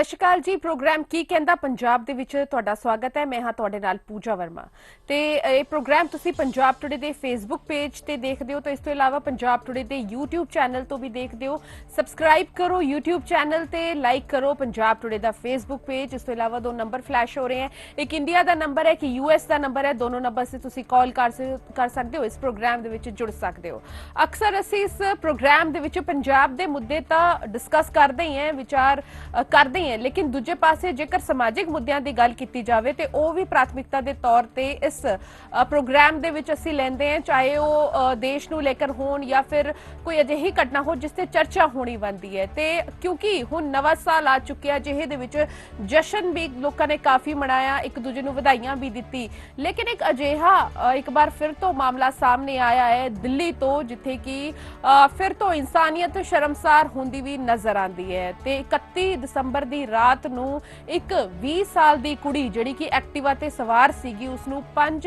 ਸਤਿ ਸ਼੍ਰੀ ਅਕਾਲ ਜੀ। ਪ੍ਰੋਗਰਾਮ ਕੀ ਕਹਿੰਦਾ ਪੰਜਾਬ ਦੇ ਵਿੱਚ ਤੁਹਾਡਾ ਸਵਾਗਤ ਹੈ। ਮੈਂ ਹਾਂ ਤੁਹਾਡੇ ਨਾਲ ਪੂਜਾ ਵਰਮਾ ਤੇ ਇਹ ਪ੍ਰੋਗਰਾਮ ਤੁਸੀਂ ਪੰਜਾਬ ਟੁਡੇ ਦੇ ਫੇਸਬੁੱਕ ਪੇਜ ਤੇ ਦੇਖਦੇ ਹੋ ਤੇ ਇਸ ਤੋਂ ਇਲਾਵਾ ਪੰਜਾਬ ਟੁਡੇ ਦੇ YouTube ਚੈਨਲ ਤੋਂ ਵੀ ਦੇਖਦੇ ਹੋ। ਸਬਸਕ੍ਰਾਈਬ ਕਰੋ YouTube ਚੈਨਲ ਤੇ, ਲਾਈਕ ਕਰੋ ਪੰਜਾਬ ਟੁਡੇ ਦਾ ਫੇਸਬੁੱਕ ਪੇਜ। ਇਸ ਤੋਂ ਇਲਾਵਾ ਦੋ ਨੰਬਰ ਫਲੈਸ਼ ਹੋ ਰਹੇ ਹਨ, ਇੱਕ ਇੰਡੀਆ ਦਾ ਨੰਬਰ ਹੈ, ਇੱਕ US ਦਾ ਨੰਬਰ ਹੈ। ਦੋਨੋਂ ਨੰਬਰ से ਤੁਸੀਂ ਕਾਲ ਕਰ ਸਕਦੇ ਹੋ, ਇਸ ਪ੍ਰੋਗਰਾਮ ਦੇ ਵਿੱਚ ਜੁੜ ਸਕਦੇ ਹੋ। ਅਕਸਰ ਅਸੀਂ ਇਸ ਪ੍ਰੋਗਰਾਮ ਦੇ ਵਿੱਚ ਪੰਜਾਬ ਦੇ ਮੁੱਦੇ ਤਾਂ ਡਿਸਕਸ ਕਰਦੇ ਹੀ ਹਾਂ, ਵਿਚਾਰ ਕਰਦੇ हैं, लेकिन दूजे पासे जेकर समाजिक मुद्दों की गल की जाए तो वह भी प्राथमिकता के तौर पर इस प्रोग्राम दे विच असीं लैंदे हैं, चाहे वो देश नूं लेकर होण या फिर कोई अजिही घटना हो जिस ते चर्चा होनी बनती है। तो क्योंकि हुण नवां साल आ चुकिया, जिहे दे विच जशन भी लोगों ने काफ़ी मनाया, एक दूजे नूं वधाइयां भी दित्ती, लेकिन एक अजिहा एक बार फिर तो मामला सामने आया है दिल्ली तो, जिथे कि फिर तो इंसानियत शर्मसार होंदी भी नज़र आती है। तो 31 दसंबर ਦੀ ਰਾਤ ਨੂੰ ਇੱਕ 20 ਸਾਲ ਦੀ ਕੁੜੀ ਜਿਹੜੀ ਕਿ ਐਕਟਿਵਾ ਤੇ ਸਵਾਰ ਸੀਗੀ, ਉਸ ਨੂੰ 5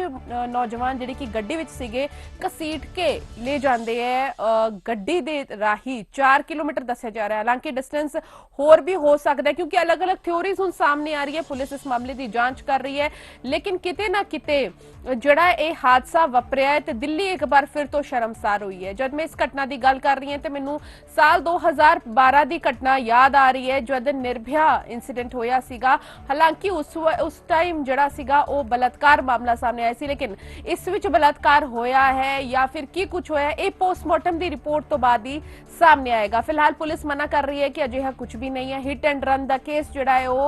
ਨੌਜਵਾਨ ਜਿਹੜੇ ਕਿ ਗੱਡੀ ਵਿੱਚ ਸੀਗੇ ਘਸੀਟ ਕੇ ਲੈ ਜਾਂਦੇ ਹੈ ਗੱਡੀ ਦੇ ਰਾਹੀਂ। 4 ਕਿਲੋਮੀਟਰ ਦੱਸਿਆ ਜਾ ਰਿਹਾ, ਹਾਲਾਂਕਿ ਡਿਸਟੈਂਸ ਹੋਰ भी हो सकता है क्योंकि अलग अलग थ्योरीज हुण सामने आ रही है। पुलिस इस मामले की जांच कर रही है, लेकिन किते ना किते ਜਿਹੜਾ ਇਹ ਹਾਦਸਾ ਵਾਪਰਿਆ ਹੈ ਤੇ ਦਿੱਲੀ ਇੱਕ ਵਾਰ ਫਿਰ ਤੋਂ ਸ਼ਰਮਸਾਰ ਹੋਈ ਹੈ। ਜਦ ਮੈਂ ਇਸ ਘਟਨਾ ਦੀ ਗੱਲ ਕਰ ਰਹੀ ਹਾਂ ਤੇ ਮੈਨੂੰ ਸਾਲ 2012 ਦੀ ਘਟਨਾ ਯਾਦ ਆ ਰਹੀ ਹੈ, ਜਦ ਨਿਰਭਇਆ इंसीडेंट होया सीगा। हालांकि उस टाइम जड़ा सीगा वो बलात्कार मामला सामने आया सी, लेकिन इस विच बलात्कार होया है या फिर की कुछ होया है, ये पोस्टमार्टम की रिपोर्ट तो बाद ही सामने आएगा। फिलहाल पुलिस मना कर रही है कि अजिहा कुछ भी नहीं है, हिट एंड रन का केस जड़ा है वो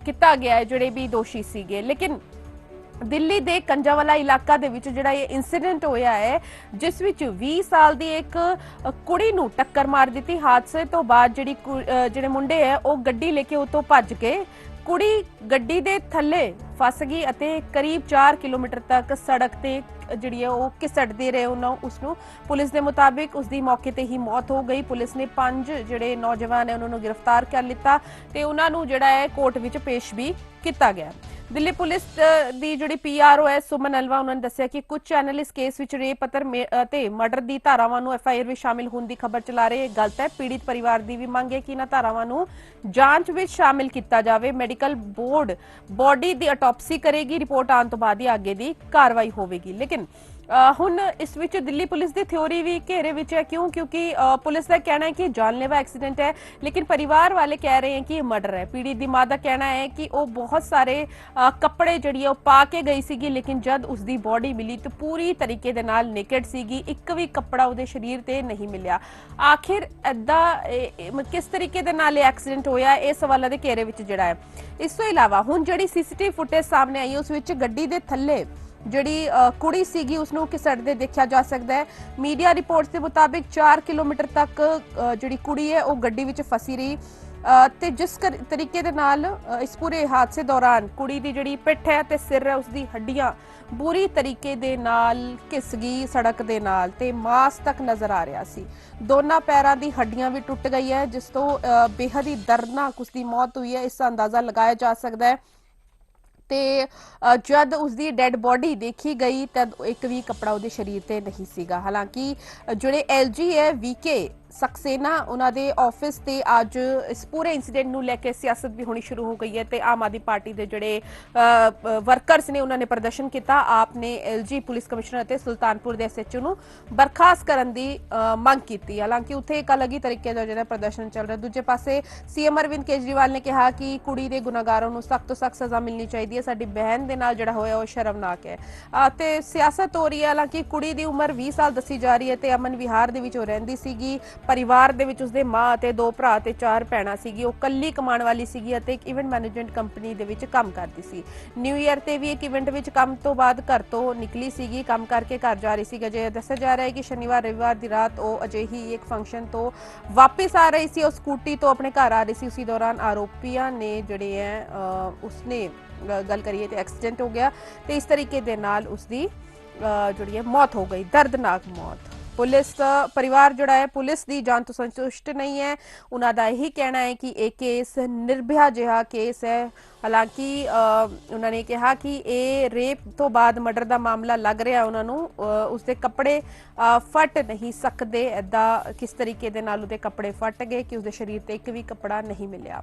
किया गया है जड़े भी दोषी सीगे। लेकिन दिल्ली दे कंजावाला इलाका दे विच जिहड़ा ये इंसीडेंट होया है, जिस विच 20 साल दी एक कुड़ी नूं टक्कर मार दित्ती। हादसे तो बाद जिहड़े मुंडे है वो गड्डी लेके उतों भज गए, कुड़ी गड्डी दे थल्ले फस गई अते करीब 4 किलोमीटर तक सड़क ते जिहड़ी है वो घिसटदे रहे उसनूं। पुलिस के मुताबिक उसकी मौके ते ही मौत हो गई। पुलिस ने 5 जिहड़े नौजवान है उन्होंने गिरफ्तार कर लिता ते उन्हां नूं जिहड़ा है कोर्ट विच पेश भी किया गया। दिल्ली पुलिस की जिहड़ी PRO है सुमन अलवा, उन्होंने दस्सिया कि कुछ चैनल इस केस विच रेप अते मर्डर की धारावां नूं FIR में शामिल होने की खबर चला रहे। गलत है। पीड़ित परिवार की भी मांग है कि इन्हां धारावां नूं जांच विच शामिल किया जाए। मैडिकल बोर्ड बॉडी की ऑटोपसी करेगी, रिपोर्ट आने तो बाद ही आगे की कार्रवाई होगी। लेकिन हुण इस विच दिल्ली पुलिस की थ्योरी भी घेरे विच है। क्यों? क्योंकि पुलिस का कहना है कि जानलेवा एक्सीडेंट है, लेकिन परिवार वाले कह रहे हैं कि ये मर्डर है। पीड़ित की मां का कहना है कि वो बहुत सारे कपड़े जिहड़ी है पा के गई सीगी, लेकिन जब उसकी बॉडी मिली तो पूरी तरीके दे नाल नेकेड सीगी, एक भी कपड़ा उसदे शरीर ते नहीं मिलिया। आखिर इदा किस तरीके दे नाल एक्सीडेंट होया, इस सवालों के घेरे विच जिहड़ा है। इस तो इलावा हुण जिहड़ी CCTV फुटेज सामने आई है, उस विच गड्डी दे थल्ले जिहड़ी कुड़ी सीगी उसनूं घिसटदे देखा जा सकता है। मीडिया रिपोर्ट्स के मुताबिक 4 किलोमीटर तक जिहड़ी कुड़ी है वो गड्डी विच फसी रही ते जिस तरीके दे नाल इस पूरे हादसे दौरान कुड़ी दी जिहड़ी पिठ है ते सिर है उसदी हड्डियां बुरी तरीके दे नाल घिस गई सड़क दे नाल ते मांस तक नज़र आ रहा सी। दोनों पैरां दी हड्डियां भी टुट गई है, जिस तो बेहद ही दर्दनाक उसकी मौत हुई है, इसका अंदाज़ा लगाया जा सकता है। ते जद उसकी डैड बॉडी देखी गई तद एक भी कपड़ा उसके शरीर ते नहीं सीगा। हालांकि जिहड़े LG है VK सक्सेना उन्होंने ऑफिस से अज इस पूरे इंसीडेंट नूं लैके सियासत भी होनी शुरू हो गई है। तो आम आदमी पार्टी के जोड़े वर्करस ने उन्होंने प्रदर्शन किया। आपने LG पुलिस कमिश्नर और सुल्तानपुर के SHO नूं बर्खास्त करने की मंग की। हालांकि उत्थे एक अलग ही तरीके का जो प्रदर्शन चल रहा। दूजे पासे CM अरविंद केजरीवाल ने कहा कि कुड़ी के गुनाहगारों को सख्त तो सख्त सज़ा मिलनी चाहिए, साडी बहन के नाल जिहड़ा होया वो शर्मनाक है। तो सियासत हो रही है। हालांकि कुड़ी की उम्र 20 साल दसी जा रही है तो अमन विहार दे विच रहिंदी सीगी। परिवार दे विच उसदे मां ते 2 भरा ते 4 भैणां सीगी। वो कल्ली कमाण वाली सीगी अते एक इवेंट मैनेजमेंट कंपनी दे विच काम करदी सी। न्यू ईयर ते भी एक इवेंट विच काम तो बाद घर तो निकली सीगी, काम करके घर जा रही सी। अजे दस्सिया जा रहा है कि शनिवार रविवार की रात वो अजे ही एक फंक्शन तो वापस आ रही सी, और स्कूटी तो अपने घर आ रही सी। उसी दौरान आरोपियों ने जिहड़े हैं उसने गल करिए तो एक्सीडेंट हो गया तो इस तरीके दे नाल उसदी जिहड़ी है मौत हो गई, दर्दनाक मौत। ਪੁਲਿਸ ਪਰਿਵਾਰ ਜਿਹੜਾ ਹੈ ਪੁਲਿਸ ਦੀ ਜਾਂਚ ਤੋਂ ਸੰਤੁਸ਼ਟ ਨਹੀਂ ਹੈ। ਉਹਨਾਂ ਦਾ ਇਹੀ ਕਹਿਣਾ ਹੈ ਕਿ ਇਹ ਕੇਸ ਨਿਰਭਇਆ ਜਿਹਾ ਕੇਸ ਹੈ। ਹਾਲਾਂਕਿ ਉਹਨਾਂ ਨੇ ਕਿਹਾ ਕਿ ਇਹ ਰੇਪ ਤੋਂ ਬਾਅਦ ਮਰਡਰ ਦਾ ਮਾਮਲਾ ਲੱਗ ਰਿਹਾ ਉਹਨਾਂ ਨੂੰ, ਉਸਦੇ ਕੱਪੜੇ ਫਟ ਨਹੀਂ ਸਕਦੇ। ਏਦਾਂ ਕਿਸ ਤਰੀਕੇ ਦੇ ਨਾਲ ਉਹਦੇ ਕੱਪੜੇ ਫਟ ਗਏ ਕਿ ਉਸਦੇ ਸਰੀਰ ਤੇ ਇੱਕ ਵੀ ਕੱਪੜਾ ਨਹੀਂ ਮਿਲਿਆ।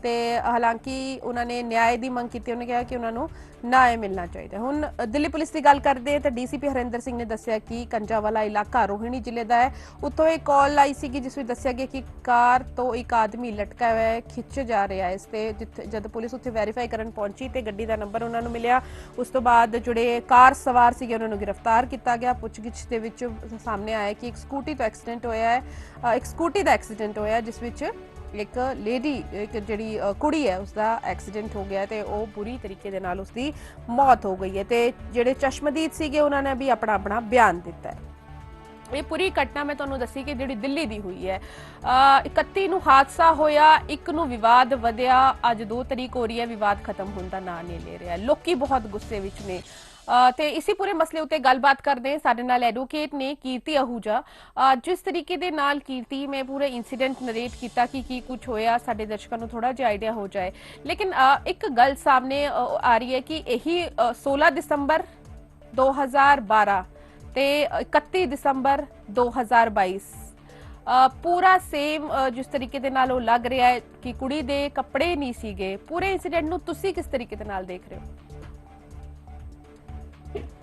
ਤੇ ਹਾਲਾਂਕਿ ਉਹਨਾਂ ਨੇ ਨਿਆਂ ਦੀ ਮੰਗ ਕੀਤੀ। ਉਹਨੇ ਕਿਹਾ ਕਿ ਉਹਨਾਂ ਨੂੰ ਨਿਆਂ ਮਿਲਣਾ ਚਾਹੀਦਾ। ਹੁਣ ਦਿੱਲੀ ਪੁਲਿਸ ਦੀ ਗੱਲ ਕਰਦੇ ਤਾਂ ਡੀਸੀਪੀ ਹਰਿੰਦਰ ਸਿੰਘ ਨੇ ਦੱਸਿਆ ਕਿ ਕੰਜਾਵਾਲਾ ਇਲਾਕਾ ਰੋਹਿਣੀ ਜ਼ਿਲ੍ਹੇ ਦਾ ਹੈ। ਉੱਥੋਂ ਇੱਕ ਕਾਲ ਆਈ ਸੀਗੀ ਜਿਸ ਵਿੱਚ ਦੱਸਿਆ ਗਿਆ ਕਿ ਕਾਰ ਤੋਂ ਇੱਕ ਆਦਮੀ ਲਟਕਾ ਹੋਇਆ ਹੈ, ਖਿੱਚ ਜਾ ਰਿਹਾ ਹੈ। ਇਸ ਤੇ ਜਦ ਪੁਲਿਸ ਉੱਥੇ ਵੈਰੀਫਾਈ ਕਰਨ ਪਹੁੰਚੀ ਤੇ ਗੱਡੀ ਦਾ ਨੰਬਰ ਉਹਨਾਂ ਨੂੰ ਮਿਲਿਆ। ਉਸ ਤੋਂ ਬਾਅਦ ਜਿਹੜੇ ਕਾਰ ਸਵਾਰ ਸੀਗੇ ਉਹਨਾਂ ਨੂੰ ਗ੍ਰਿਫਤਾਰ ਕੀਤਾ ਗਿਆ। ਪੁੱਛਗਿੱਛ ਦੇ ਵਿੱਚ ਸਾਹਮਣੇ ਆਇਆ ਕਿ ਇੱਕ ਸਕੂਟੀ ਤੋਂ ਐਕਸੀਡੈਂਟ ਹੋਇਆ ਹੈ, ਇੱਕ ਸਕੂਟੀ ਦਾ ਐਕਸੀਡੈਂਟ ਹੋਇਆ ਜਿਸ ਵਿੱਚ ਇੱਕ ਲੇਡੀ, ਇੱਕ ਜਿਹੜੀ ਕੁੜੀ ਹੈ ਉਸਦਾ ਐਕਸੀਡੈਂਟ ਹੋ ਗਿਆ ਤੇ ਉਹ ਪੂਰੀ ਤਰੀਕੇ ਦੇ ਨਾਲ ਉਸਦੀ ਮੌਤ ਹੋ ਗਈ ਹੈ। ਤੇ ਜਿਹੜੇ ਚਸ਼ਮਦੀਦ ਸੀਗੇ ਉਹਨਾਂ ਨੇ ਵੀ ਆਪਣਾ ਬਿਆਨ ਦਿੱਤਾ ਹੈ। ਇਹ ਪੂਰੀ ਘਟਨਾ ਮੈਂ ਤੁਹਾਨੂੰ ਦੱਸੀ ਕਿ ਜਿਹੜੀ ਦਿੱਲੀ ਦੀ ਹੋਈ ਹੈ। 31 ਨੂੰ ਹਾਦਸਾ ਹੋਇਆ, 1 ਨੂੰ ਵਿਵਾਦ ਵਧਿਆ, ਅੱਜ 2 ਤਰੀਕ ਹੋ ਰਹੀ ਹੈ, ਵਿਵਾਦ ਖਤਮ ਹੋਣ ਦਾ ਨਾਂ ਨਹੀਂ ਲੈ ਰਿਹਾ। ਲੋਕੀ ਬਹੁਤ ਗੁੱਸੇ ਵਿੱਚ ਨੇ ਤੇ ਇਸੇ ਪੂਰੇ ਮਸਲੇ ਉੱਤੇ ਗੱਲਬਾਤ ਕਰਦੇ ਸਾਡੇ ਨਾਲ ਐਡਵੋਕੇਟ ਨੇ ਕੀਰਤੀ आहूजा। ਜਿਸ ਤਰੀਕੇ ਦੇ ਨਾਲ ਕੀਰਤੀ ਮੈਂ ਪੂਰੇ ਇਨਸੀਡੈਂਟ ਨਰੇਟ ਕੀਤਾ ਕਿ ਕੀ ਕੁਝ ਹੋਇਆ, ਸਾਡੇ ਦਰਸ਼ਕਾਂ ਨੂੰ ਥੋੜਾ ਜਿਹਾ ਆਈਡੀਆ ਹੋ ਜਾਏ। ਲੇਕਿਨ ਇੱਕ ਗੱਲ ਸਾਹਮਣੇ ਆ ਰਹੀ ਹੈ ਕਿ ਇਹੀ 16 ਦਸੰਬਰ 2012 ਤੇ 31 ਦਸੰਬਰ 2022 ਪੂਰਾ ਸੇਮ ਜਿਸ ਤਰੀਕੇ ਦੇ ਨਾਲ ਉਹ ਲੱਗ ਰਿਹਾ ਹੈ ਕਿ ਕੁੜੀ ਦੇ ਕੱਪੜੇ ਨਹੀਂ ਸੀਗੇ। ਪੂਰੇ ਇਨਸੀਡੈਂਟ ਨੂੰ ਤੁਸੀਂ ਕਿਸ ਤਰੀਕੇ ਦੇ ਨਾਲ ਦੇਖ ਰਹੇ हो?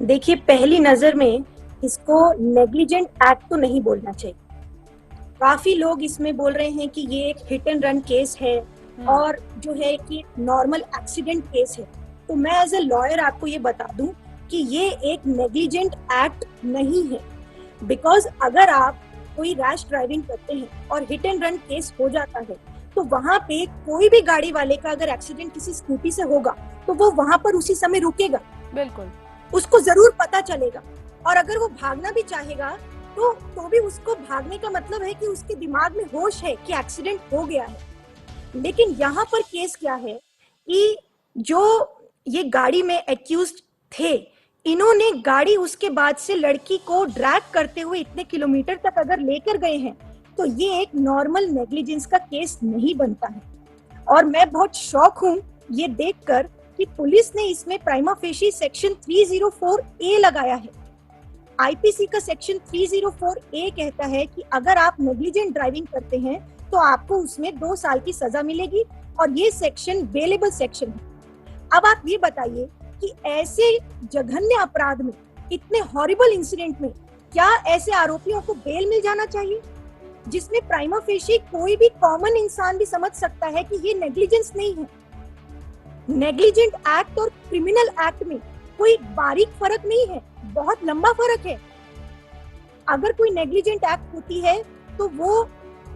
देखिए, पहली नजर में इसको नेग्लिजेंट एक्ट तो नहीं बोलना चाहिए। काफी लोग इसमें बोल रहे हैं कि ये एक हिट एंड रन केस है और जो है कि नॉर्मल एक्सीडेंट केस है। तो मैं एज ए लॉयर आपको ये बता दूं कि ये एक नेग्लिजेंट एक्ट नहीं है। बिकॉज अगर आप कोई रैश ड्राइविंग करते हैं और हिट एंड रन केस हो जाता है तो वहां पे कोई भी गाड़ी वाले का अगर एक्सीडेंट किसी स्कूटी से होगा तो वो वहां पर उसी समय रुकेगा, बिल्कुल उसको जरूर पता चलेगा। और अगर वो भागना भी चाहेगा तो भी उसको भागने का मतलब है कि उसके दिमाग में होश है कि एक्सीडेंट हो गया है। लेकिन यहाँ पर केस क्या है कि जो ये गाड़ी में एक्यूज्ड थे, इन्होंने गाड़ी उसके बाद से लड़की को ड्रैग करते हुए इतने किलोमीटर तक अगर लेकर गए हैं तो ये एक नॉर्मल नेग्लिजेंस का केस नहीं बनता है। और मैं बहुत शॉक हूं ये देखकर कि पुलिस ने इसमें प्राइमा फेशी सेक्शन 304A लगाया है। आईपीसी का सेक्शन 304A कहता है कि अगर आप नेग्लिजेंट ड्राइविंग करते हैं तो आपको उसमें 2 साल की सजा मिलेगी और ये सेक्शन बेलेबल सेक्शन है। अब आप ये बताइए कि ऐसे जघन्य अपराध में, इतने हॉरिबल इंसिडेंट में क्या ऐसे आरोपियों को बेल मिल जाना चाहिए, जिसमें प्राइमा फेशी कोई भी कॉमन इंसान भी समझ सकता है कि ये नेग्लिजेंस नहीं है। नेग्लिजेंट एक्ट और क्रिमिनल एक्ट में कोई बारीक फर्क नहीं है, बहुत लंबा फर्क है। अगर कोई नेग्लिजेंट एक्ट होती है तो वो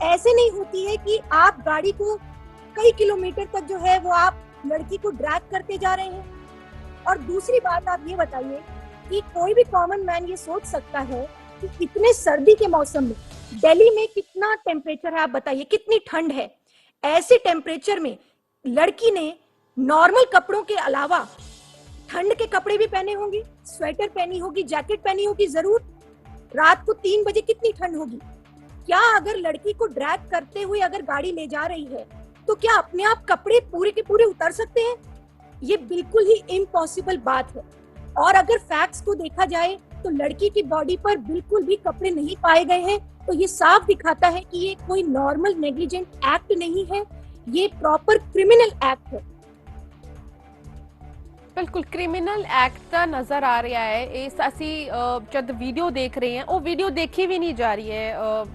ऐसे नहीं होती है कि आप गाड़ी को कई किलोमीटर तक जो है वो आप लड़की को ड्रैग करते जा रहे हैं। और दूसरी बात आप ये बताइए कि कोई भी कॉमन मैन ये सोच सकता है कि इतने सर्दी के मौसम में दिल्ली में कितना टेम्परेचर है, आप बताइए कितनी ठंड है। ऐसे टेम्परेचर में लड़की ने नॉर्मल कपड़ों के अलावा ठंड के कपड़े भी पहने होंगे, स्वेटर पहनी होगी, जैकेट पहनी होगी जरूर। रात को 3 बजे कितनी ठंड होगी। क्या अगर लड़की को ड्रैग करते हुए अगर गाड़ी ले जा रही है तो क्या अपने आप कपड़े पूरे के पूरे उतर सकते हैं? ये बिल्कुल ही इम्पॉसिबल बात है। और अगर फैक्ट्स को देखा जाए तो लड़की की बॉडी पर बिल्कुल भी कपड़े नहीं पाए गए हैं। तो ये साफ दिखाता है कि ये कोई नॉर्मल नेग्लिजेंट एक्ट नहीं है, ये प्रॉपर क्रिमिनल एक्ट है। बिल्कुल क्रिमिनल एक्ट का नजर आ रहा है। इस असी जब वीडियो देख रहे हैं वो वीडियो देखी भी नहीं जा रही है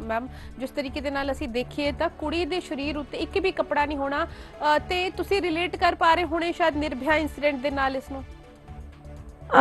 मैम। जिस तरीके दे नाल असी देखिए तो कुड़ी दे शरीर उत्ते एक भी कपड़ा नहीं होना ते तुसी रिलेट कर पा रहे होने शायद निर्भया इंसिडेंट दे नाल इसनु।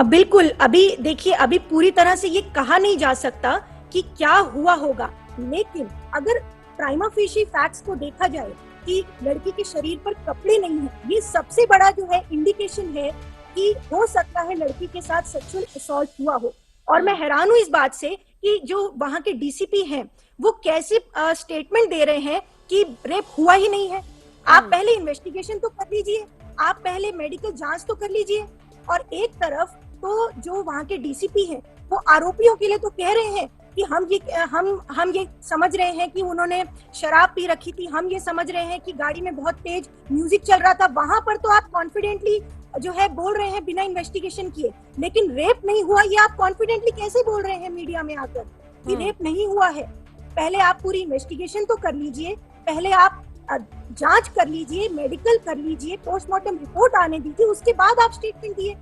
बिल्कुल, अभी देखिए, अभी पूरी तरह से ये कहा नहीं जा सकता कि क्या हुआ होगा, लेकिन अगर प्राइमा फेशी फैक्ट्स को देखा जाए कि लड़की के शरीर पर कपड़े नहीं है, ये सबसे बड़ा जो है इंडिकेशन है कि हो सकता है लड़की के साथ सेक्सुअल असॉल्ट हुआ हो। और मैं हैरान हूँ इस बात से कि जो वहाँ के डीसीपी हैं वो कैसे स्टेटमेंट दे रहे हैं कि रेप हुआ ही नहीं है। आप पहले इन्वेस्टिगेशन तो कर लीजिए, आप पहले मेडिकल जांच तो कर लीजिए। और एक तरफ तो जो वहाँ के डीसीपी हैं वो आरोपियों के लिए तो कह रहे हैं कि हम ये समझ रहे हैं कि उन्होंने शराब पी रखी थी, हम ये समझ रहे हैं कि गाड़ी में बहुत तेज म्यूजिक चल रहा था, वहां पर तो आप कॉन्फिडेंटली जो है बोल रहे हैं बिना इन्वेस्टिगेशन किए। लेकिन रेप नहीं हुआ, ये आप कॉन्फिडेंटली कैसे बोल रहे हैं मीडिया में आकर कि रेप नहीं हुआ है? पहले आप पूरी इन्वेस्टिगेशन तो कर लीजिए, पहले आप जांच कर लीजिए, मेडिकल कर लीजिए, पोस्टमार्टम रिपोर्ट आने दीजिए, उसके बाद आप स्टेटमेंट दिए।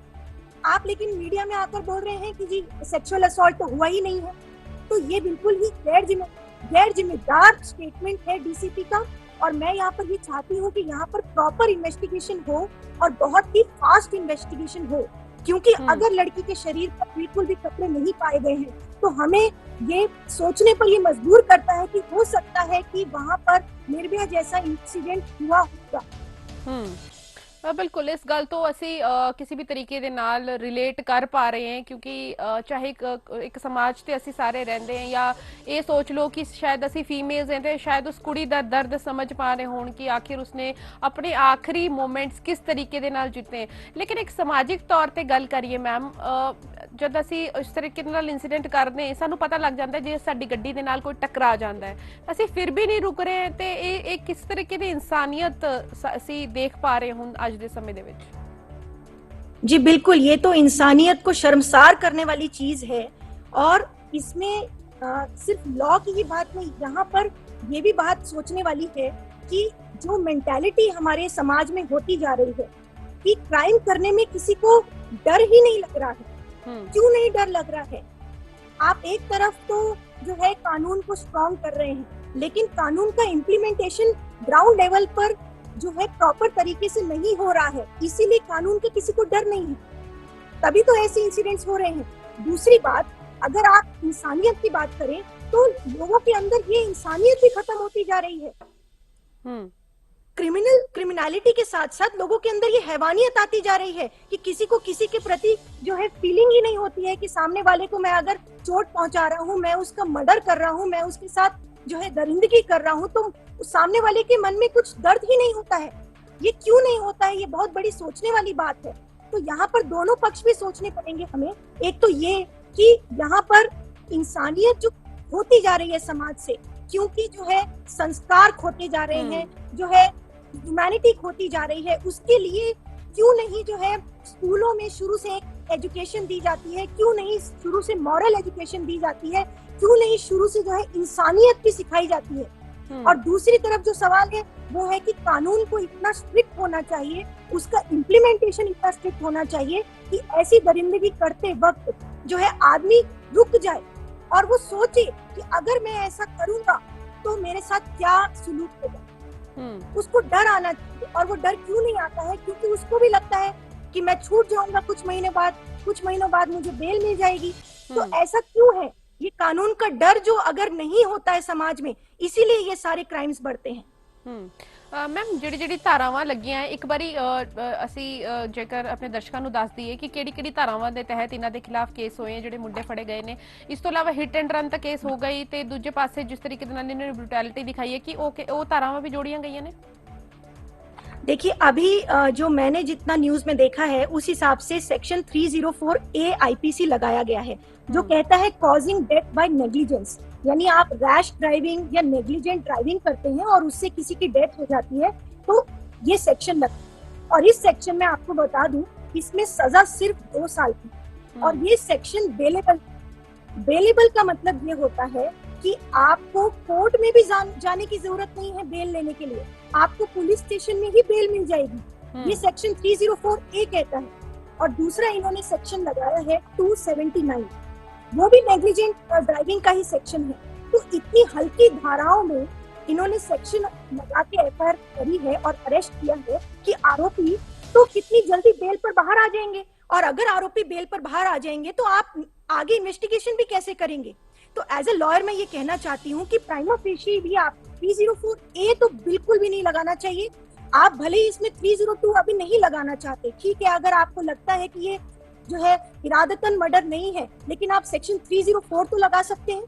आप लेकिन मीडिया में आकर बोल रहे हैं कि जी सेक्सुअल असॉल्ट तो हुआ ही नहीं है। तो ये बिल्कुल ही गैर जिम्मेदार स्टेटमेंट है डीसीपी का। और मैं यहाँ पर ये चाहती हूँ कि यहाँ पर प्रॉपर इन्वेस्टिगेशन हो और बहुत ही फास्ट इन्वेस्टिगेशन हो, क्योंकि अगर लड़की के शरीर पर बिल्कुल भी कपड़े नहीं पाए गए हैं तो हमें ये सोचने पर ये मजबूर करता है कि हो सकता है कि वहाँ पर निर्भया जैसा इंसिडेंट हुआ होगा। बिल्कुल, इस गल तो ਅਸੀਂ ਕਿਸੇ ਵੀ ਤਰੀਕੇ ਦੇ ਨਾਲ ਰਿਲੇਟ ਕਰ ਪਾ ਰਹੇ ਹਾਂ, ਕਿਉਂਕਿ ਚਾਹੇ ਇੱਕ ਸਮਾਜ ਤੇ ਅਸੀਂ ਸਾਰੇ ਰਹਿੰਦੇ ਹਾਂ, ਜਾਂ ਇਹ ਸੋਚ ਲਓ ਕਿ ਸ਼ਾਇਦ ਅਸੀਂ ਫੀਮੇਲਸ ਹਾਂ ਤੇ ਸ਼ਾਇਦ ਉਸ ਕੁੜੀ ਦਾ ਦਰਦ ਸਮਝ ਪਾ ਰਹੇ ਹੋਣ ਕਿ ਆਖਿਰ ਉਸਨੇ ਆਪਣੇ ਆਖਰੀ ਮੂਮੈਂਟਸ ਕਿਸ ਤਰੀਕੇ ਦੇ ਨਾਲ ਜਿੱਤੇ। ਲੇਕਿਨ ਇੱਕ ਸਮਾਜਿਕ ਤੌਰ ਤੇ ਗੱਲ ਕਰੀਏ ਮੈਮ, ਜਦ ਅਸੀਂ ਇਸ ਤਰੀਕੇ ਨਾਲ ਇਨਸੀਡੈਂਟ ਕਰਦੇ ਹਾਂ, ਸਾਨੂੰ ਪਤਾ ਲੱਗ ਜਾਂਦਾ ਜੇ ਸਾਡੀ ਗੱਡੀ ਦੇ ਨਾਲ ਕੋਈ ਟਕਰਾ ਜਾਂਦਾ ਹੈ, ਅਸੀਂ ਫਿਰ ਵੀ ਨਹੀਂ ਰੁਕ ਰਹੇ ਤੇ ਇਹ ਕਿਸ ਤਰੀਕੇ ਦੀ ਇਨਸਾਨੀਅਤ ਅਸੀਂ ਦੇਖ ਪਾ ਰਹੇ ਹੁਣ ਅੱਜ ਦੇ ਸਮੇਂ ਦੇ ਵਿੱਚ। जी बिल्कुल, ये तो इंसानियत को शर्मसार करने वाली चीज है। और इसमें सिर्फ लॉ की ही बात नहीं, यहाँ पर ये भी बात सोचने वाली है कि जो मेंटालिटी हमारे समाज में होती जा रही है कि क्राइम करने में किसी को डर ही नहीं लग रहा है। क्यों नहीं डर लग रहा है? आप एक तरफ तो जो है कानून को स्ट्रॉन्ग कर रहे हैं, लेकिन कानून का इम्प्लीमेंटेशन ग्राउंड लेवल पर जो है प्रॉपर तरीके से नहीं हो रहा है, इसीलिए कानून के किसी को डर नहीं है, तभी तो ऐसे इंसिडेंट्स हो रहे हैं। दूसरी बात, अगर आप इंसानियत की बात करें तो लोगों के अंदर ये इंसानियत भी खत्म होती जा रही है। क्रिमिनलिटी के साथ साथ लोगों के अंदर ये हैवानियत आती जा रही है कि किसी को किसी के प्रति जो है फीलिंग ही नहीं होती है कि सामने वाले को मैं अगर चोट पहुंचा रहा हूँ, मैं उसका मर्डर कर रहा हूँ, मैं उसके साथ जो है दरिंदगी कर रहा हूँ, तो सामने वाले के मन में कुछ दर्द ही नहीं होता है। ये क्यों नहीं होता है? ये बहुत बड़ी सोचने वाली बात है। तो यहाँ पर दोनों पक्ष भी सोचने पड़ेंगे हमें। एक तो ये कि यहाँ पर इंसानियत जो होती जा रही है समाज से, क्योंकि जो है संस्कार खोते जा रहे हैं, जो है ह्यूमैनिटी खोती जा रही है, उसके लिए क्यों नहीं जो है स्कूलों में शुरू से एक एजुकेशन दी जाती है, क्यों नहीं शुरू से मॉरल एजुकेशन दी जाती है, क्यों नहीं शुरू से जो है इंसानियत भी सिखाई जाती है। और दूसरी तरफ जो सवाल है वो है कि कानून को इतना स्ट्रिक्ट होना चाहिए, उसका इम्प्लीमेंटेशन इतना स्ट्रिक्ट होना चाहिए कि ऐसी दरिंदगी करते वक्त जो है आदमी रुक जाए और वो सोचे कि अगर मैं ऐसा करूंगा तो मेरे साथ क्या सुलूक होगा। उसको डर आना चाहिए। और वो डर क्यों नहीं आता है? क्योंकि उसको भी लगता है कि मैं छूट जाऊंगा कुछ महीनों बाद मुझे बेल मिल जाएगी। तो ऐसा क्यों है? ये कानून का डर जो अगर नहीं होता है समाज में, इसीलिए ये सारे क्राइम्स बढ़ते हैं। ਮੈਮ ਜਿਹੜੀ ਧਾਰਾਵਾਂ ਲੱਗੀਆਂ ਇੱਕ ਵਾਰੀ ਅਸੀਂ ਜੇਕਰ ਆਪਣੇ ਦਰਸ਼ਕਾਂ ਨੂੰ ਦੱਸ ਦਈਏ ਕਿ ਕਿਹੜੀ ਧਾਰਾਵਾਂ ਦੇ ਤਹਿਤ ਇਹਨਾਂ ਦੇ ਖਿਲਾਫ ਕੇਸ ਹੋਏ, ਜਿਹੜੇ ਮੁੰਡੇ ਫੜੇ ਗਏ ਨੇ। ਇਸ ਤੋਂ ਇਲਾਵਾ hit and run the case ਹੋ ਗਈ ਤੇ ਦੂਜੇ ਪਾਸੇ ਜਿਸ ਤਰੀਕੇ ਦੇ ਨਾਲ ਇਹਨਾਂ ਨੇ ਬਰੂਟੈਲਿਟੀ ਦਿਖਾਈ ਹੈ ਕਿ ਉਹ ਧਾਰਾਵਾਂ ਵੀ ਜੋੜੀਆਂ गई ਨੇ। देखिए, अभी जो मैंने जितना न्यूज में देखा है उस हिसाब से सेक्शन 304A आईपीसी लगाया गया है, जो कहता है कॉजिंग डेथ बाय नेग्लिजेंस, यानी आप रैश ड्राइविंग या नेग्लिजेंट ड्राइविंग करते हैं और उससे किसी की डेथ हो जाती है तो ये सेक्शन लगता है। और इस सेक्शन में आपको बता दूं, इसमें सजा सिर्फ 2 साल की। और ये सेक्शन बेलेबल का मतलब ये होता है कि आपको कोर्ट में भी जाने की जरूरत नहीं है बेल लेने के लिए, आपको पुलिस स्टेशन में ही बेल मिल जाएगी। ये सेक्शन 304A कहता है। और दूसरा इन्होंने सेक्शन लगाया है 279, वो भी नेग्लिजेंट ड्राइविंग का ही सेक्शन है। तो इतनी हल्की धाराओं में इन्होंने सेक्शन लगा के एफआईआर करी है और अरेस्ट किया है कि आरोपी तो कितनी जल्दी बेल पर बाहर आ जाएंगे। और अगर आरोपी बेल पर बाहर आ जाएंगे तो आप आगे इन्वेस्टिगेशन भी कैसे करेंगे? तो एज ए लॉयर मैं ये कहना चाहती हूँ कि प्राइमा फेशी भी आप 304A तो बिल्कुल भी नहीं लगाना चाहिए। आप भले ही इसमें 302 अभी नहीं लगाना चाहते, ठीक है, अगर आपको लगता है कि ये जो है इरादतन मर्डर नहीं है, लेकिन आप सेक्शन 304 तो लगा सकते हैं।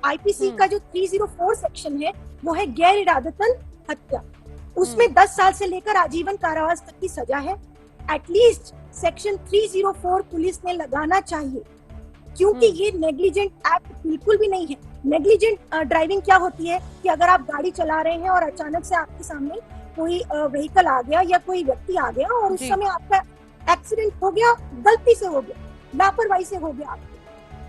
आईपीसी का जो 304 सेक्शन है वो है गैर इरादतन हत्या, उसमें 10 साल से लेकर आजीवन कारावास तक की सजा है। एटलीस्ट सेक्शन 304 पुलिस ने लगाना चाहिए। क्योंकि ये नेग्लिजेंट एक्ट बिल्कुल भी नहीं है। नेग्लिजेंट ड्राइविंग क्या होती है कि अगर आप गाड़ी चला रहे हैं और अचानक से आपके सामने कोई व्हीकल आ गया या कोई व्यक्ति आ गया और उस समय आपका एक्सीडेंट हो गया, गलती से हो गया, लापरवाही से हो गया,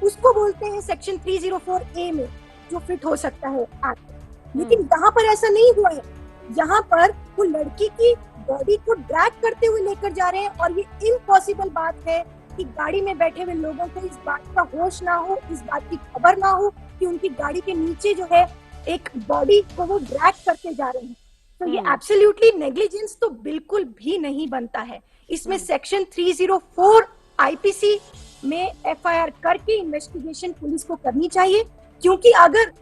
उसको बोलते हैं सेक्शन 304A में जो फिट हो सकता है एक्ट। लेकिन यहाँ पर ऐसा नहीं हुआ है। यहाँ पर वो लड़की की बॉडी को ड्रैग करते हुए लेकर जा रहे हैं और ये इम्पॉसिबल बात है कि गाड़ी में बैठे हुए लोगों को इस बात का होश ना हो, इस बात की खबर ना हो कि उनकी गाड़ी के नीचे जो है एक बॉडी को वो ड्रैग करके जा रहे हैं। तो ये एब्सोल्युटली नेग्लिजेंस तो बिल्कुल भी नहीं बनता है। इसमें सेक्शन 304 आईपीसी में एफआईआर करके इन्वेस्टिगेशन पुलिस को करनी चाहिए, क्योंकि अगर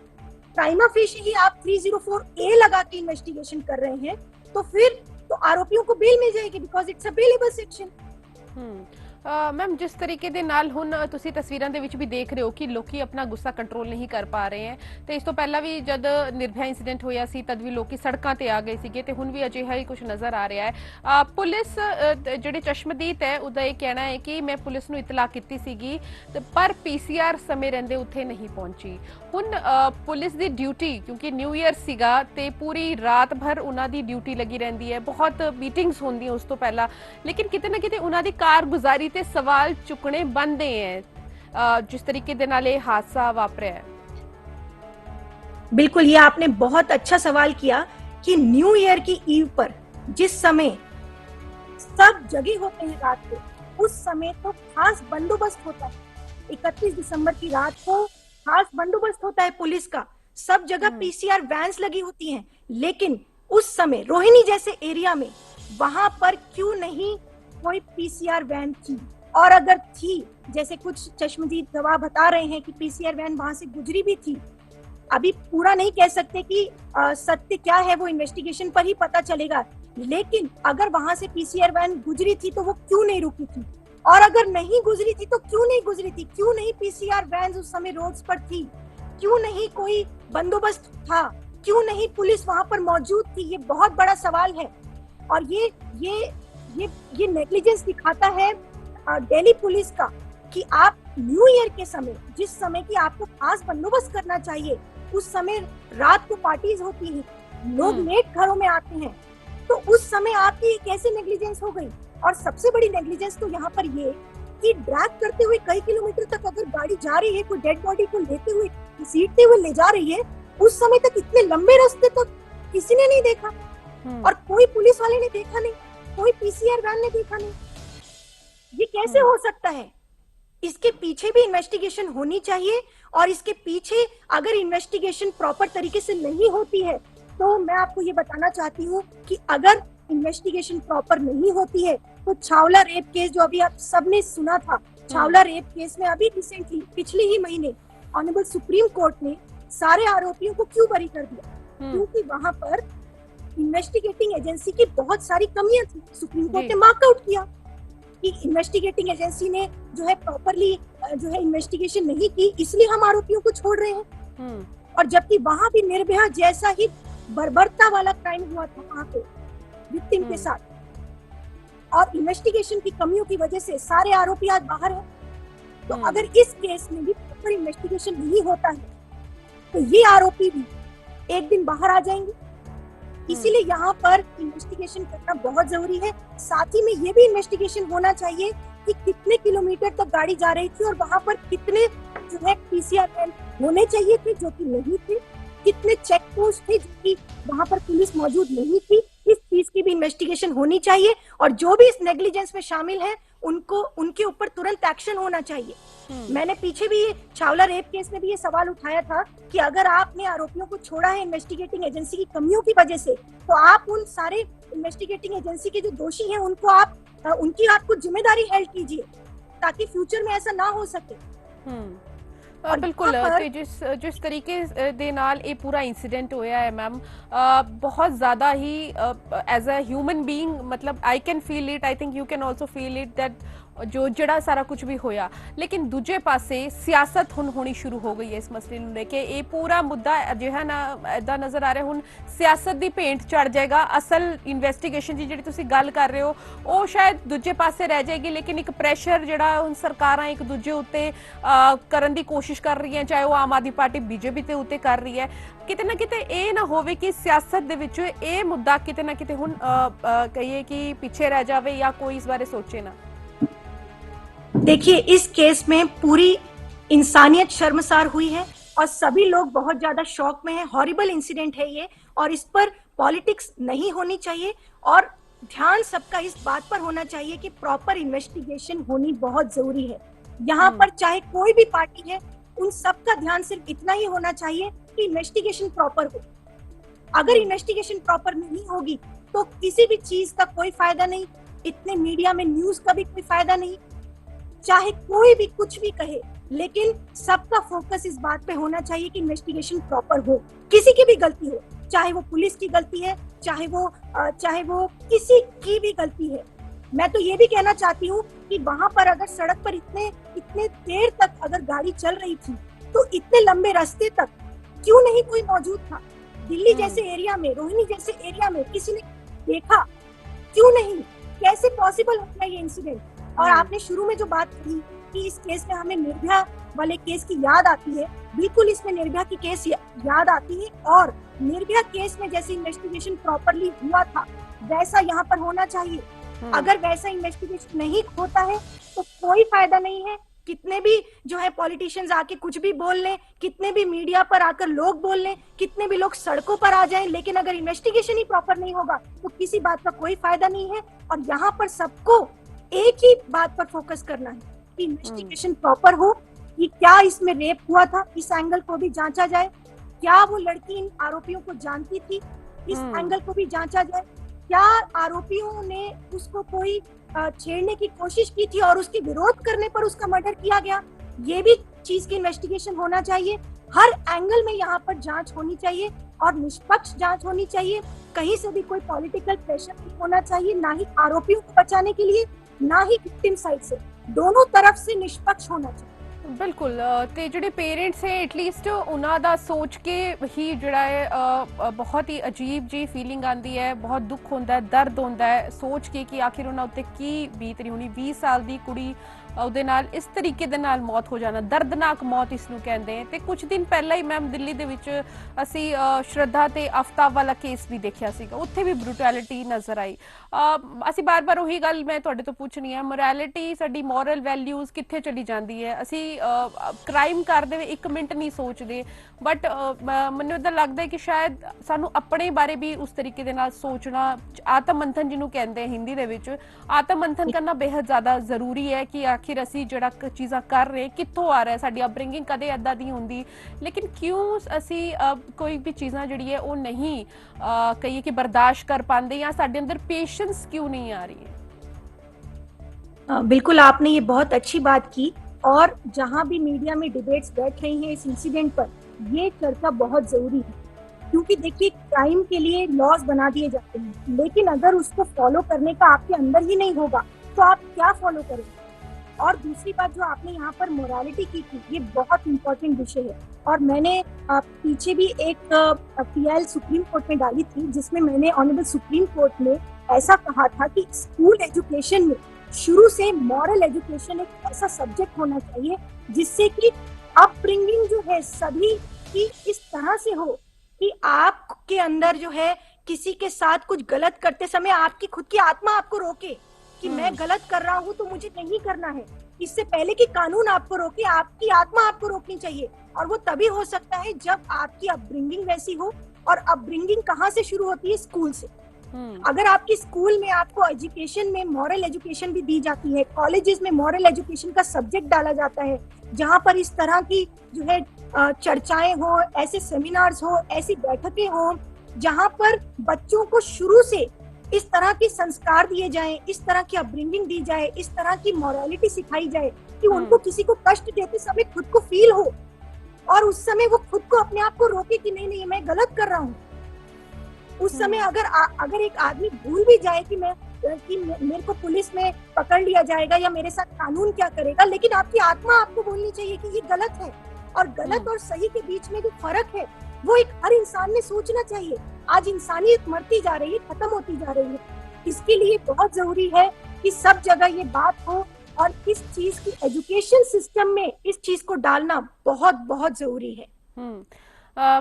प्राइमा फेशी ही आप 304A लगा के इन्वेस्टिगेशन कर रहे हैं तो फिर तो आरोपियों को बेल मिल जाएगी, because it's a bailable section. Ma'am, जिस तरीके ਦੇ ਨਾਲ ਹੁਣ ਤੁਸੀਂ ਤਸਵੀਰਾਂ ਦੇ ਵਿੱਚ ਵੀ ਦੇਖ ਰਹੇ ਹੋ ਕਿ ਲੋਕੀ ਆਪਣਾ ਗੁੱਸਾ ਕੰਟਰੋਲ ਨਹੀਂ ਕਰ ਪਾ ਰਹੇ ਹੈ ਤੇ ਇਸ ਤੋਂ ਪਹਿਲਾਂ ਵੀ ਜਦ ਨਿਰਭਇਆ ਇਨਸੀਡੈਂਟ ਹੋਇਆ ਸੀ ਤਦ ਵੀ ਲੋਕੀ ਸੜਕਾਂ ਤੇ ਆ ਗਏ ਸੀਗੇ ਤੇ ਹੁਣ ਵੀ ਅਜਿਹਾ ਹੀ ਕੁਝ ਨਜ਼ਰ ਆ ਰਿਹਾ ਹੈ। ਪੁਲਿਸ ਜਿਹੜੇ ਚਸ਼ਮਦੀਦ ਹੈ ਉਹਦਾ ਇਹ ਕਹਿਣਾ ਹੈ ਕਿ ਮੈਂ ਪੁਲਿਸ ਨੂੰ ਇਤਲਾਹ ਕੀਤੀ ਸੀਗੀ ਪਰ ਪੀਸੀਆਰ ਸਮੇਂ ਰਹਿੰਦੇ ਉੱਥੇ ਨਹੀਂ ਪਹੁੰਚੀ। ਹੁਣ ਪੁਲਿਸ ਦੀ ਡਿਊਟੀ ਕਿਉਂਕਿ ਨਿਊ ਈਅਰ ਸੀਗਾ ਤੇ ਪੂਰੀ ਰਾਤ ਭਰ ਉਹਨਾਂ ਦੀ ਡਿਊਟੀ ਲੱਗੀ ਰਹਿੰਦੀ ਹੈ, ਬਹੁਤ ਮੀਟਿੰਗਸ ਹੁੰਦੀਆਂ ਉਸ ਤੋਂ ਪਹਿਲਾਂ, ਲੇਕਿਨ ਕਿਤੇ ਨਾ ਕਿਤੇ ਉਹਨਾਂ ਦੀ ਕਾਰਗੁਜ਼ਾਰੀ ਤੇ सवाल चुकने बनते हैं जिस तरीके दे नाल ये हादसा वापरिया है। बिल्कुल, ये आपने बहुत अच्छा सवाल किया कि न्यू ईयर की ईव पर जिस समय सब जगह होते हैं रात को, उस समय तो खास बंदोबस्त होता है। 31 दिसंबर की रात को खास बंदोबस्त होता है पुलिस का, सब जगह पीसीआर वैन्स लगी होती हैं। लेकिन उस समय रोहिणी जैसे एरिया में वहां पर क्यों नहीं कोई पीसीआर वैन थी? और अगर थी, जैसे कुछ चश्मदीद गवाह बता रहे हैं कि पीसीआर वैन वहां से गुजरी भी थी, अभी पूरा नहीं कह सकते कि सत्य क्या है, वो इन्वेस्टिगेशन पर ही पता चलेगा। लेकिन अगर वहां से पीसीआर वैन गुजरी थी तो वो क्यों नहीं रुकी थी? और अगर नहीं गुजरी थी तो क्यों नहीं गुजरी थी? क्यों नहीं पीसीआर वैन उस समय रोड्स पर थी? क्यों नहीं कोई बंदोबस्त था? क्यों नहीं पुलिस वहां पर मौजूद थी? ये बहुत बड़ा सवाल है। और ये नेग्लिजेंस दिखाता है दिल्ली पुलिस का कि आप न्यू ईयर के समय, जिस समय की आपको खास बंदोबस्त करना चाहिए, उस समय रात को पार्टीज होती हैं, लोग लेट घरों में आते हैं, तो उस समय आपकी कैसे नेग्लिजेंस हो गई? और सबसे बड़ी नेग्लिजेंस तो यहाँ पर ये कि ड्रैग करते हुए कई किलोमीटर तक अगर गाड़ी जा रही है, कोई डेड बॉडी को लेते हुए घसीटते हुए ले जा रही है, उस समय तक इतने लंबे रास्ते तक किसी ने नहीं देखा और कोई पुलिस वाले ने देखा नहीं, कोई पीसीआर वैन ने देखा नहीं। ये कैसे हो सकता है? इसके पीछे भी इन्वेस्टिगेशन होनी चाहिए। और इसके पीछे अगर इन्वेस्टिगेशन प्रॉपर तरीके से नहीं होती है तो मैं आपको ये बताना चाहती हूँ कि अगर इन्वेस्टिगेशन प्रॉपर नहीं होती है तो छावला रेप केस जो अभी आप सबने सुना था, छावला रेप केस में अभी रिसेंटली पिछले ही महीने ऑनरेबल सुप्रीम कोर्ट ने सारे आरोपियों को क्यों बरी कर दिया? क्योंकि वहां पर इन्वेस्टिगेटिंग एजेंसी की बहुत सारी कमियां थी। सुप्रीम कोर्ट ने मार्कआउट किया कि इन्वेस्टिगेटिंग एजेंसी ने जो है प्रॉपरली जो है इन्वेस्टिगेशन नहीं की, इसलिए हम आरोपियों को छोड़ रहे हैं। और जबकि वहां भी निर्भया जैसा ही बर्बरता वाला क्राइम हुआ था वहां पे विक्टिम के साथ, और इन्वेस्टिगेशन की कमियों की वजह से सारे आरोपी आज बाहर हैं। तो अगर इस केस में भी प्रॉपर इन्वेस्टिगेशन नहीं होता है तो ये आरोपी भी एक दिन बाहर आ जाएंगे। इसीलिए यहाँ पर इन्वेस्टिगेशन करना बहुत जरूरी है। साथ ही में ये भी इन्वेस्टिगेशन होना चाहिए कि कितने किलोमीटर तक गाड़ी जा रही थी और वहां पर कितने जो है पीसीआर वैन होने चाहिए थे जो कि नहीं थे, कितने चेक पोस्ट थे जो कि वहां पर पुलिस मौजूद नहीं थी। इस चीज की भी इन्वेस्टिगेशन होनी चाहिए और जो भी इस नेग्लिजेंस में शामिल है उनको उनके ऊपर तुरंत एक्शन होना चाहिए। मैंने पीछे भी छावला रेप केस में भी ये सवाल उठाया था कि अगर आपने आरोपियों को छोड़ा है इन्वेस्टिगेटिंग एजेंसी की कमियों की वजह से, तो आप उन सारे इन्वेस्टिगेटिंग एजेंसी के जो दोषी हैं उनको आप उनकी आप कुछ जिम्मेदारी हेल्ड कीजिए ताकि फ्यूचर में ऐसा ना हो सके। बिल्कुल, जिस तरीके दे नाल ये पूरा इंसिडेंट होया है मैम, बहुत ज़्यादा ही एज अ ह्यूमन बीइंग, मतलब I can feel it, I think you can also feel it that ਜੋ ਜਿਹੜਾ ਸਾਰਾ ਕੁਝ ਵੀ ਹੋਇਆ, ਲੇਕਿਨ ਦੂਜੇ ਪਾਸੇ ਸਿਆਸਤ ਹੁਣ ਹੋਣੀ ਸ਼ੁਰੂ ਹੋ ਗਈ ਹੈ ਇਸ ਮਸਲੇ ਨੂੰ ਲੈ ਕੇ। ਇਹ ਪੂਰਾ ਮੁੱਦਾ ਅਜਿਹਾ ਨਾ ਇਦਾਂ ਨਜ਼ਰ ਆ ਰਿਹਾ ਹੁਣ ਸਿਆਸਤ ਦੀ ਭੇਂਟ ਚੜ ਜਾਏਗਾ। ਅਸਲ ਇਨਵੈਸਟੀਗੇਸ਼ਨ ਦੀ ਜਿਹੜੀ ਤੁਸੀਂ ਗੱਲ ਕਰ ਰਹੇ ਹੋ ਉਹ ਸ਼ਾਇਦ ਦੂਜੇ ਪਾਸੇ ਰਹਿ ਜਾਏਗੀ, ਲੇਕਿਨ ਇੱਕ ਪ੍ਰੈਸ਼ਰ ਜਿਹੜਾ ਹੁਣ ਸਰਕਾਰਾਂ ਇੱਕ ਦੂਜੇ ਉੱਤੇ ਕਰਨ ਦੀ ਕੋਸ਼ਿਸ਼ ਕਰ ਰਹੀਆਂ, ਚਾਹੇ ਉਹ ਆਮ ਆਦਮੀ ਪਾਰਟੀ ਬੀਜੇਪੀ ਦੇ ਉੱਤੇ ਕਰ ਰਹੀ ਹੈ। ਕਿਤੇ ਨਾ ਕਿਤੇ ਇਹ ਨਾ ਹੋਵੇ ਕਿ ਸਿਆਸਤ ਦੇ ਵਿੱਚ ਇਹ ਮੁੱਦਾ ਕਿਤੇ ਨਾ ਕਿਤੇ ਹੁਣ ਕਹੀਏ ਕਿ ਪਿੱਛੇ ਰਹਿ जावे या कोई इस बारे सोचे ना। देखिए, इस केस में पूरी इंसानियत शर्मसार हुई है और सभी लोग बहुत ज्यादा शॉक में हैं। हॉरिबल इंसिडेंट है ये और इस पर पॉलिटिक्स नहीं होनी चाहिए और ध्यान सबका इस बात पर होना चाहिए कि प्रॉपर इन्वेस्टिगेशन होनी बहुत जरूरी है। यहाँ पर चाहे कोई भी पार्टी है, उन सबका ध्यान सिर्फ इतना ही होना चाहिए कि इन्वेस्टिगेशन प्रॉपर हो। अगर इन्वेस्टिगेशन प्रॉपर नहीं होगी तो किसी भी चीज का कोई फायदा नहीं, इतने मीडिया में न्यूज का भी कोई फायदा नहीं, चाहे कोई भी कुछ भी कहे, लेकिन सबका फोकस इस बात पे होना चाहिए कि इन्वेस्टिगेशन प्रॉपर हो। किसी की भी गलती हो, चाहे वो पुलिस की गलती है, चाहे वो किसी की भी गलती है। मैं तो ये भी कहना चाहती हूँ कि वहां पर अगर सड़क पर इतने देर तक अगर गाड़ी चल रही थी तो इतने लंबे रास्ते तक क्यों नहीं कोई मौजूद था? दिल्ली जैसे एरिया में, रोहिणी जैसे एरिया में किसी ने देखा क्यों नहीं? कैसे पॉसिबल हो गया ये इंसिडेंट? और आपने शुरू में जो बात कही कि इस केस में हमें निर्भया वाले केस की याद आती है, बिल्कुल इसमें निर्भया की केस याद आती है और निर्भया केस में जैसे इन्वेस्टिगेशन प्रॉपरली हुआ था वैसा यहाँ पर होना चाहिए। अगर वैसा इन्वेस्टिगेशन नहीं होता है तो कोई फायदा नहीं है। कितने भी जो है पॉलिटिशियंस आके कुछ भी बोल लें, कितने भी मीडिया पर आकर लोग बोल लें, कितने भी लोग सड़कों पर आ जाएं, लेकिन अगर इन्वेस्टिगेशन ही प्रॉपर नहीं होगा तो किसी बात का कोई फायदा नहीं है। और यहाँ पर सबको एक ही बात पर फोकस करना है कि इन्वेस्टिगेशन प्रॉपर हो, कि क्या इसमें रेप हुआ था, इस एंगल को भी जांचा जाए। क्या वो लड़की इन आरोपियों को जानती थी, इस एंगल को भी जांचा जाए। क्या आरोपियों ने उसको कोई छेड़ने की कोशिश की थी और उसके विरोध करने पर उसका मर्डर किया गया, ये भी चीज की इन्वेस्टिगेशन होना चाहिए। हर एंगल में यहाँ पर जांच होनी चाहिए और निष्पक्ष जांच होनी चाहिए। कहीं से भी कोई पॉलिटिकल प्रेशर नहीं होना चाहिए, ना ही आरोपियों को बचाने के लिए, ना ही विक्टिम साइड से, दोनों तरफ से निष्पक्ष होना चाहिए। ਬਿਲਕੁਲ। ਤੇ ਜਿਹੜੇ ਪੇਰੈਂਟਸ ਹੈ ਐਟਲੀਸਟ ਉਹਨਾਂ ਦਾ ਸੋਚ ਕੇ ਹੀ ਜਿਹੜਾ ਹੈ ਬਹੁਤ ਹੀ ਅਜੀਬ ਜੀ ਫੀਲਿੰਗ ਆਉਂਦੀ ਹੈ, ਬਹੁਤ ਦੁੱਖ ਹੁੰਦਾ ਹੈ, ਦਰਦ ਹੁੰਦਾ ਹੈ ਸੋਚ ਕੇ ਕਿ ਆਖਿਰ ਉਹਨਾਂ ਉੱਤੇ ਕੀ ਬੀਤ ਰਹੀ ਹੋਣੀ। 20 ਸਾਲ ਦੀ ਕੁੜੀ ਉਹਦੇ ਨਾਲ ਇਸ ਤਰੀਕੇ ਦੇ ਨਾਲ ਮੌਤ ਹੋ ਜਾਣਾ, ਦਰਦਨਾਕ ਮੌਤ ਇਸ ਨੂੰ ਕਹਿੰਦੇ ਆ। ਤੇ ਕੁਝ ਦਿਨ ਪਹਿਲਾਂ ਹੀ ਮੈਮ ਦਿੱਲੀ ਦੇ ਵਿੱਚ ਅਸੀਂ ਸ਼ਰਧਾ ਤੇ ਆਫਤਾਬ ਵਾਲਾ ਕੇਸ ਵੀ ਦੇਖਿਆ ਸੀਗਾ, ਉੱਥੇ ਵੀ ਬਰੂਟੈਲਿਟੀ ਨਜ਼ਰ ਆਈ। ਅਸੀਂ ਬਾਰ-ਬਾਰ ਉਹੀ ਗੱਲ ਮੈਂ ਤੁਹਾਡੇ ਤੋਂ ਪੁੱਛਣੀ ਹੈ, ਮੋਰੈਲਿਟੀ ਸਾਡੀ ਮੋਰਲ ਵੈਲਿਊਜ਼ ਕਿੱਥੇ ਚਲੀ ਜਾਂਦੀ ਹੈ? ਅਸੀਂ ਕ੍ਰਾਈਮ ਕਰਦੇ ਹੋਏ 1 ਮਿੰਟ ਨਹੀਂ ਸੋਚਦੇ, ਬਟ ਮੈਨੂੰ ਇਦਾਂ ਲੱਗਦਾ ਹੈ ਕਿ ਸ਼ਾਇਦ ਸਾਨੂੰ ਆਪਣੇ ਬਾਰੇ ਵੀ ਉਸ ਤਰੀਕੇ ਦੇ ਨਾਲ ਸੋਚਣਾ, ਆਤਮ ਮੰਥਨ ਜਿਹਨੂੰ ਕਹਿੰਦੇ ਆ ਹਿੰਦੀ ਦੇ ਵਿੱਚ, ਆਤਮ ਮੰਥਨ ਕਰਨਾ ਬੇहद ਜ਼ਿਆਦਾ ਜ਼ਰੂਰੀ ਹੈ ਕਿ ਆਖਿਰ ਅਸੀਂ ਜਿਹੜਾ ਚੀਜ਼ਾਂ ਕਰ ਰਹੇ ਕਿੱਥੋਂ ਆ ਰਿਹਾ, ਸਾਡੀ ਅਪਬ੍ਰਿੰਗਿੰਗ ਕਦੇ ਏਦਾਂ ਦੀ ਹੁੰਦੀ, ਲੇਕਿਨ ਕਿਉਂ ਅਸੀਂ ਕੋਈ ਵੀ ਚੀਜ਼ਾਂ ਜਿਹੜੀ ਹੈ ਉਹ ਨਹੀਂ ਕਹੀਏ ਕਿ ਬਰਦਾਸ਼ਤ ਕਰ ਪਾਉਂਦੇ, ਜਾਂ ਸਾਡੇ ਅੰਦਰ पेशेंस क्यों नहीं आ रही है? बिल्कुल, आपने ये बहुत अच्छी बात की और जहां भी मीडिया में डिबेट्स बैठ रही हैं इस इंसिडेंट पर, ये चर्चा बहुत जरूरी है। क्योंकि देखिए, क्राइम के लिए लॉज बना दिए जाते हैं, लेकिन अगर उसको फॉलो करने का आपके अंदर ही नहीं होगा तो आप क्या फॉलो करेंगे? और दूसरी बात जो आपने यहाँ पर मोरालिटी की थी, ये बहुत इंपॉर्टेंट विषय है। और मैंने पीछे भी एक PIL सुप्रीम कोर्ट में डाली थी, जिसमें मैंने ऑनरेबल सुप्रीम कोर्ट में ऐसा कहा था कि स्कूल एजुकेशन में शुरू से मॉरल एजुकेशन एक ऐसा सब्जेक्ट होना चाहिए जिससे कि अपब्रिंगिंग जो है सभी की इस तरह से हो कि आपके अंदर जो है किसी के साथ कुछ गलत करते समय आपकी खुद की आत्मा आपको रोके कि मैं गलत कर रहा हूँ तो मुझे नहीं करना है। इससे पहले कि कानून आपको रोके, आपकी आत्मा आपको रोकनी चाहिए। और वो तभी हो सकता है जब आपकी अपब्रिंगिंग वैसी हो। और अपब्रिंगिंग कहाँ से शुरू होती है? स्कूल से। अगर आपकी स्कूल में आपको एजुकेशन में मॉरल एजुकेशन भी दी जाती है, कॉलेजेस में मॉरल एजुकेशन का सब्जेक्ट डाला जाता है, जहाँ पर इस तरह की जो है चर्चाएं हो, ऐसे सेमिनार्स हो, ऐसी बैठकें हो, जहाँ पर बच्चों को शुरू से इस तरह के संस्कार दिए जाएं, इस तरह की अपब्रिंगिंग दी जाए, इस तरह की मॉरलिटी सिखाई जाए कि उनको किसी को कष्ट देते समय खुद को फील हो और उस समय वो खुद को अपने आप को रोके कि नहीं नहीं मैं गलत कर रहा हूँ। उस समय अगर एक आदमी भूल भी जाए कि मेरे को पुलिस में पकड़ लिया जाएगा या मेरे साथ कानून क्या करेगा, लेकिन आपकी आत्मा आपको बोलनी चाहिए कि ये गलत है। और गलत और सही के बीच में जो फर्क है वो एक हर इंसान ने सोचना चाहिए। आज इंसानियत मरती जा रही है, खत्म होती जा रही है। इसके लिए बहुत जरूरी है कि सब जगह ये बात हो, और इस चीज की एजुकेशन सिस्टम में इस चीज को डालना बहुत बहुत जरूरी है।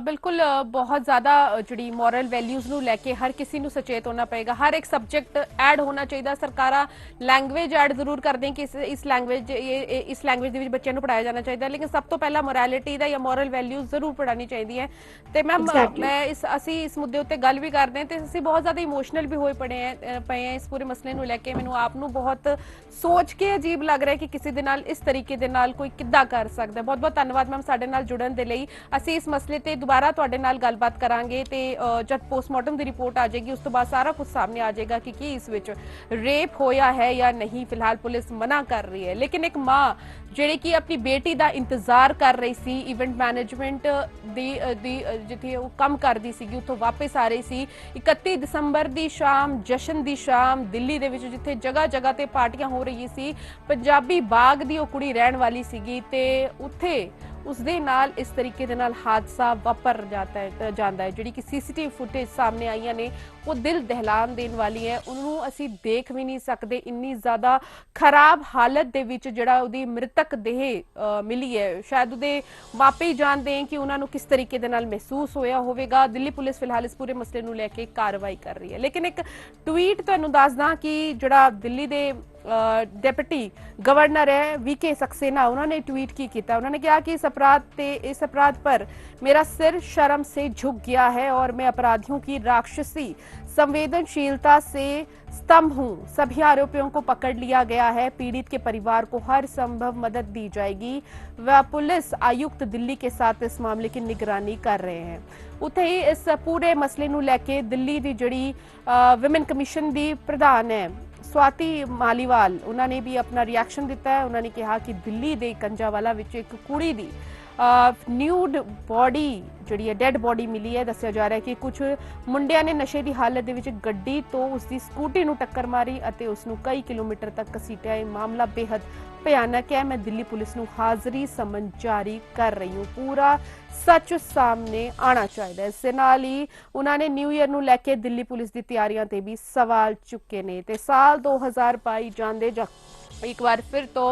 ਬਿਲਕੁਲ ਬਹੁਤ ਜ਼ਿਆਦਾ ਜਿਹੜੀ ਮੋਰਲ ਵੈਲਿਊਜ਼ ਨੂੰ ਲੈ ਕੇ ਹਰ ਕਿਸੇ ਨੂੰ ਸੁਚੇਤ ਹੋਣਾ ਪਏਗਾ। ਹਰ ਇੱਕ ਸਬਜੈਕਟ ਐਡ ਹੋਣਾ ਚਾਹੀਦਾ। ਸਰਕਾਰਾਂ ਲੈਂਗੁਏਜ ਐਡ ਜ਼ਰੂਰ ਕਰਦੇ ਕਿ ਇਸ ਲੈਂਗੁਏਜ ਦੇ ਵਿੱਚ ਬੱਚਿਆਂ ਨੂੰ ਪੜਾਇਆ ਜਾਣਾ ਚਾਹੀਦਾ, ਲੇਕਿਨ ਸਭ ਤੋਂ ਪਹਿਲਾਂ ਮੋਰੈਲਿਟੀ ਦਾ ਜਾਂ ਮੋਰਲ ਵੈਲਿਊਜ਼ ਜ਼ਰੂਰ ਪੜਾਉਣੀ ਚਾਹੀਦੀ ਹੈ। ਤੇ ਮੈਮ ਅਸੀਂ ਇਸ ਮੁੱਦੇ ਉੱਤੇ ਗੱਲ ਵੀ ਕਰਦੇ ਹਾਂ ਤੇ ਅਸੀਂ ਬਹੁਤ ਜ਼ਿਆਦਾ ਇਮੋਸ਼ਨਲ ਵੀ ਹੋਏ ਪਏ ਹਾਂ ਇਸ ਪੂਰੇ ਮਸਲੇ ਨੂੰ ਲੈ ਕੇ। ਮੈਨੂੰ ਆਪ ਨੂੰ ਬਹੁਤ ਸੋਚ ਕੇ ਅਜੀਬ ਲੱਗ ਰਿਹਾ ਕਿ ਕਿਸੇ ਦੇ ਨਾਲ ਇਸ ਤਰੀਕੇ ਦੇ ਨਾਲ ਕੋਈ ਕਿੱਦਾਂ ਕਰ ਸਕਦਾ। ਬਹੁਤ ਬਹੁਤ ਧੰਨਵਾਦ ਮੈਮ ਸਾਡੇ ਨਾਲ ਜੁੜਨ ਦੇ ਲਈ। ਅਸੀਂ ਇਸ ਮਸਲੇ ਤੇ ਦੁਬਾਰਾ ਤੁਹਾਡੇ ਨਾਲ ਗੱਲਬਾਤ ਕਰਾਂਗੇ ਤੇ ਜਦ ਪੋਸਟਮਾਰਟਮ ਦੀ ਰਿਪੋਰਟ ਆ ਜਾਏਗੀ ਉਸ ਤੋਂ ਬਾਅਦ ਸਾਰਾ ਕੁਝ ਸਾਹਮਣੇ ਆ ਜਾਏਗਾ ਕਿ ਕੀ ਇਸ ਵਿੱਚ ਰੇਪ ਹੋਇਆ ਹੈ ਜਾਂ ਨਹੀਂ। ਫਿਲਹਾਲ ਪੁਲਿਸ ਮਨਾ ਕਰ ਰਹੀ ਹੈ, ਲੇਕਿਨ ਇੱਕ ਮਾਂ ਜਿਹੜੀ ਕਿ ਆਪਣੀ ਬੇਟੀ ਦਾ ਇੰਤਜ਼ਾਰ ਕਰ ਰਹੀ ਸੀ, ਇਵੈਂਟ ਮੈਨੇਜਮੈਂਟ ਦੀ ਜਿੱਥੇ ਉਹ ਕੰਮ ਕਰਦੀ ਸੀਗੀ ਉੱਥੋਂ ਵਾਪਸ ਆ ਰਹੀ ਸੀ 31 ਦਸੰਬਰ ਦੀ ਸ਼ਾਮ, ਜਸ਼ਨ ਦੀ ਸ਼ਾਮ ਦਿੱਲੀ ਦੇ ਵਿੱਚ ਜਿੱਥੇ ਜਗ੍ਹਾ ਜਗ੍ਹਾ ਤੇ ਪਾਰਟੀਆਂ ਹੋ ਰਹੀ ਸੀ। ਪੰਜਾਬੀ ਬਾਗ ਦੀ ਉਹ ਕੁੜੀ ਰਹਿਣ ਵਾਲੀ ਸੀਗੀ ਤੇ ਉੱਥੇ ਉਸਦੇ ਨਾਲ ਇਸ ਤਰੀਕੇ ਦੇ ਨਾਲ ਹਾਦਸਾ ਵਾਪਰ ਜਾਂਦਾ ਹੈ। ਜਿਹੜੀ ਕਿ ਸੀਸੀਟੀਵੀ ਫੁਟੇਜ ਸਾਹਮਣੇ ਆਈਆਂ ਨੇ ਉਹ ਦਿਲ ਦਹਿਲਾਨ ਦੇਣ ਵਾਲੀ ਹੈ। ਉਹਨੂੰ ਅਸੀਂ ਦੇਖ ਵੀ ਨਹੀਂ ਸਕਦੇ, ਇੰਨੀ ਜ਼ਿਆਦਾ ਖਰਾਬ ਹਾਲਤ ਦੇ ਵਿੱਚ ਜਿਹੜਾ ਉਹਦੀ ਮ੍ਰਿਤਕ ਦੇਹ ਮਿਲੀ ਹੈ। ਸ਼ਾਇਦ ਉਹਦੇ ਮਾਪੇ ਹੀ ਜਾਣਦੇ ਕਿ ਉਹਨਾਂ ਨੂੰ ਕਿਸ ਤਰੀਕੇ ਦੇ ਨਾਲ ਮਹਿਸੂਸ ਹੋਇਆ ਹੋਵੇਗਾ। ਦਿੱਲੀ ਪੁਲਿਸ ਫਿਲਹਾਲ ਇਸ ਪੂਰੇ ਮਸਲੇ ਨੂੰ ਲੈ ਕੇ ਕਾਰਵਾਈ ਕਰ ਰਹੀ ਹੈ। ਲੇਕਿਨ ਇੱਕ ਟਵੀਟ ਤੁਹਾਨੂੰ ਦੱਸਦਾ ਕਿ ਜਿਹੜਾ ਦਿੱਲੀ ਦੇ डिप्टी गवर्नर है वीके सक्सेना, उन्होंने ट्वीट किया। उन्होंने कहा कि इस अपराध पर मेरा सिर शर्म से झुक गया है और मैं अपराधियों की राक्षसी संवेदनशीलता से स्तंभ हूं। सभी आरोपियों को पकड़ लिया गया है। पीड़ित के परिवार को हर संभव मदद दी जाएगी। वह पुलिस आयुक्त दिल्ली के साथ इस मामले की निगरानी कर रहे हैं। उत्थे ही इस पूरे मसले नूं लैके दिल्ली दी जिहड़ी विमेन कमीशन दी प्रधान है स्वाति मालीवाल, उन्होंने भी अपना रिएक्शन दिता है। उन्होंने कहा कि दिल्ली के कंजावाला विच एक कुड़ी दी न्यूड बॉडी जिहड़ी है डेड बॉडी मिली है। दस्सिया जा रहा है कि कुछ मुंडियां ने नशे की हालत दे विच गड्डी तो उसकी स्कूटी नूं टक्कर मारी और उसनूं कई किलोमीटर तक घसीटिया। यह मामला बेहद भयानक है। मैं दिल्ली पुलिस नूं हाज़री समन जारी कर रही हूँ। पूरा सच सामने आना चाहिए। इस नाल ही उन्होंने न्यू ईयर नूं लैके दिल्ली पुलिस की तैयारियां ते भी सवाल चुके ने ते साल 2022 जांदे एक बार फिर तो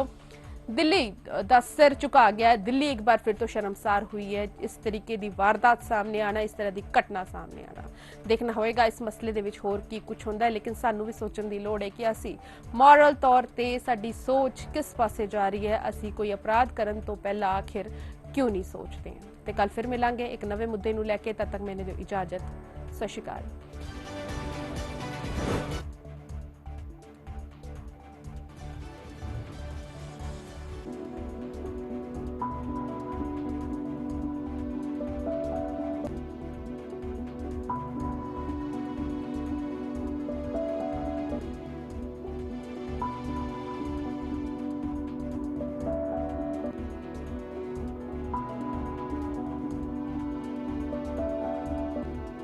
दिल्ली का सिर झुका गया है। दिल्ली एक बार फिर तो शर्मसार हुई है। इस तरीके की वारदात सामने आना, इस तरह की घटना सामने आना देखना होएगा इस मसले दे विच होर की कुछ होंदा है। लेकिन सानू भी सोचण दी लोड़ है कि असी मॉरल तौर ते साडी सोच किस पासे जा रही है। असी कोई अपराध करन तो पहला आखिर क्यों नहीं सोचते हैं। ते कल फिर मिलांगे एक नवे मुद्दे नूं लैके। तद तक मैंने दो इजाजत। सत श्री अकाल।